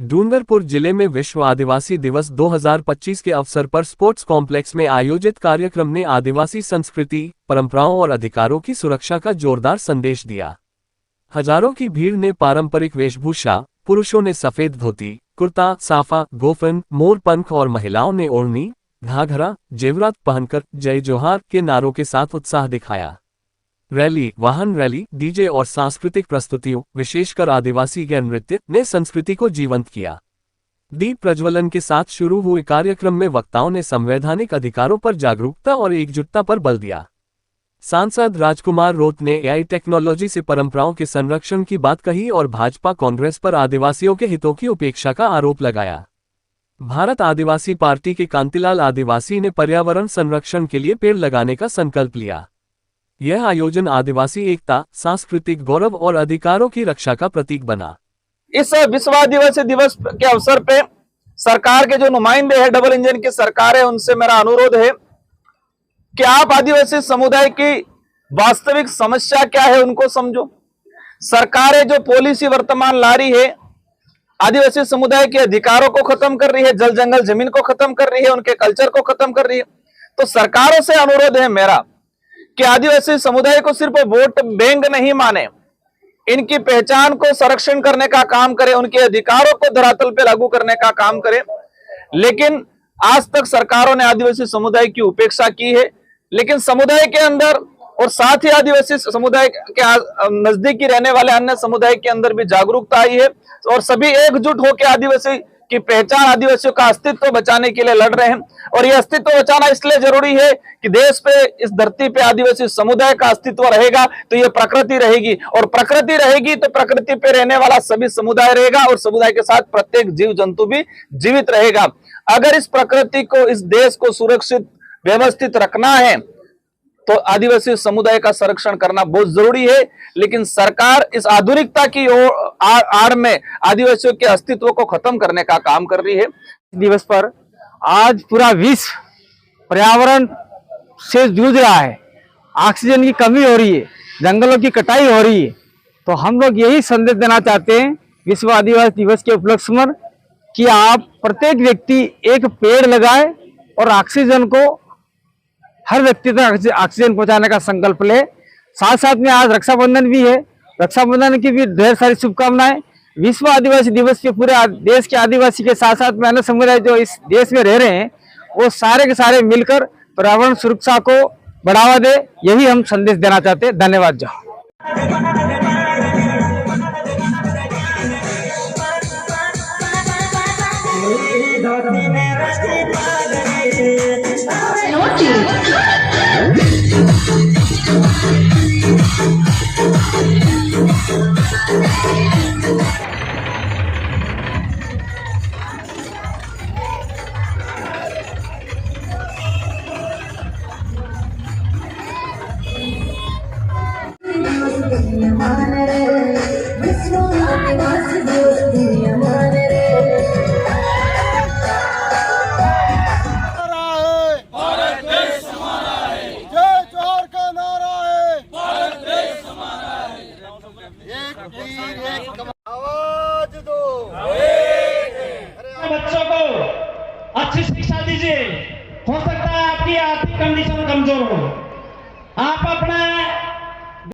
डूंगरपुर जिले में विश्व आदिवासी दिवस 2025 के अवसर पर स्पोर्ट्स कॉम्प्लेक्स में आयोजित कार्यक्रम ने आदिवासी संस्कृति, परंपराओं और अधिकारों की सुरक्षा का जोरदार संदेश दिया। हजारों की भीड़ ने पारंपरिक वेशभूषा, पुरुषों ने सफेद धोती, कुर्ता, साफा, गोफन, मोरपंख और महिलाओं ने ओढ़नी, घाघरा, जेवरात पहनकर जय जोहार के नारों के साथ उत्साह दिखाया। रैली, वाहन रैली, डीजे और सांस्कृतिक प्रस्तुतियों, विशेषकर आदिवासी गैर नृत्य ने संस्कृति को जीवंत किया। दीप प्रज्वलन के साथ शुरू हुए कार्यक्रम में वक्ताओं ने संवैधानिक अधिकारों पर जागरूकता और एकजुटता पर बल दिया। सांसद राजकुमार रोत ने एआई टेक्नोलॉजी से परंपराओं के संरक्षण की बात कही और भाजपा कांग्रेस पर आदिवासियों के हितों की उपेक्षा का आरोप लगाया। भारत आदिवासी पार्टी के कांतिलाल आदिवासी ने पर्यावरण संरक्षण के लिए पेड़ लगाने का संकल्प लिया। यह आयोजन आदिवासी एकता, सांस्कृतिक गौरव और अधिकारों की रक्षा का प्रतीक बना। इस विश्व आदिवासी दिवस के अवसर पे सरकार के जो नुमाइंदे हैं, डबल इंजन की सरकार है, उनसे मेरा अनुरोध है कि आप आदिवासी समुदाय की वास्तविक समस्या क्या है उनको समझो। सरकारें जो पॉलिसी वर्तमान ला रही है, आदिवासी समुदाय के अधिकारों को खत्म कर रही है, जल जंगल जमीन को खत्म कर रही है, उनके कल्चर को खत्म कर रही है। तो सरकारों से अनुरोध है मेरा कि आदिवासी समुदाय को सिर्फ वोट बैंक नहीं माने, इनकी पहचान को संरक्षण करने का काम करे, उनके अधिकारों को धरातल पे लागू करने का काम करे। लेकिन आज तक सरकारों ने आदिवासी समुदाय की उपेक्षा की है। लेकिन समुदाय के अंदर और साथ ही आदिवासी समुदाय के नजदीकी रहने वाले अन्य समुदाय के अंदर भी जागरूकता आई है और सभी एकजुट होकर आदिवासी की पहचान, आदिवासियों का अस्तित्व बचाने के लिए लड़ रहे हैं। और यह अस्तित्व बचाना इसलिए जरूरी है कि देश पे, इस धरती पे आदिवासी समुदाय का अस्तित्व रहेगा तो ये प्रकृति रहेगी, और प्रकृति रहेगी तो प्रकृति पे रहने वाला सभी समुदाय रहेगा और समुदाय के साथ प्रत्येक जीव जंतु भी जीवित रहेगा। अगर इस प्रकृति को, इस देश को सुरक्षित व्यवस्थित रखना है तो आदिवासी समुदाय का संरक्षण करना बहुत जरूरी है। लेकिन सरकार इस आधुनिकता की आड़ में आदिवासियों के अस्तित्व को खत्म करने का काम कर रही है। दिवस पर आज पूरा विश्व पर्यावरण से जूझ रहा है, ऑक्सीजन की कमी हो रही है, जंगलों की कटाई हो रही है। तो हम लोग यही संदेश देना चाहते हैं विश्व आदिवासी दिवस के उपलक्ष्य में कि आप प्रत्येक व्यक्ति एक पेड़ लगाए और ऑक्सीजन को, हर व्यक्ति तक ऑक्सीजन पहुंचाने का संकल्प ले। साथ साथ में आज रक्षाबंधन भी है, रक्षाबंधन की भी ढेर सारी शुभकामनाएं। विश्व आदिवासी दिवस के पूरे देश के आदिवासी के साथ साथ में अन्य समुदाय जो इस देश में रह रहे हैं, वो सारे के सारे मिलकर पर्यावरण सुरक्षा को बढ़ावा दे, यही हम संदेश देना चाहते हैं। धन्यवाद। जो Hare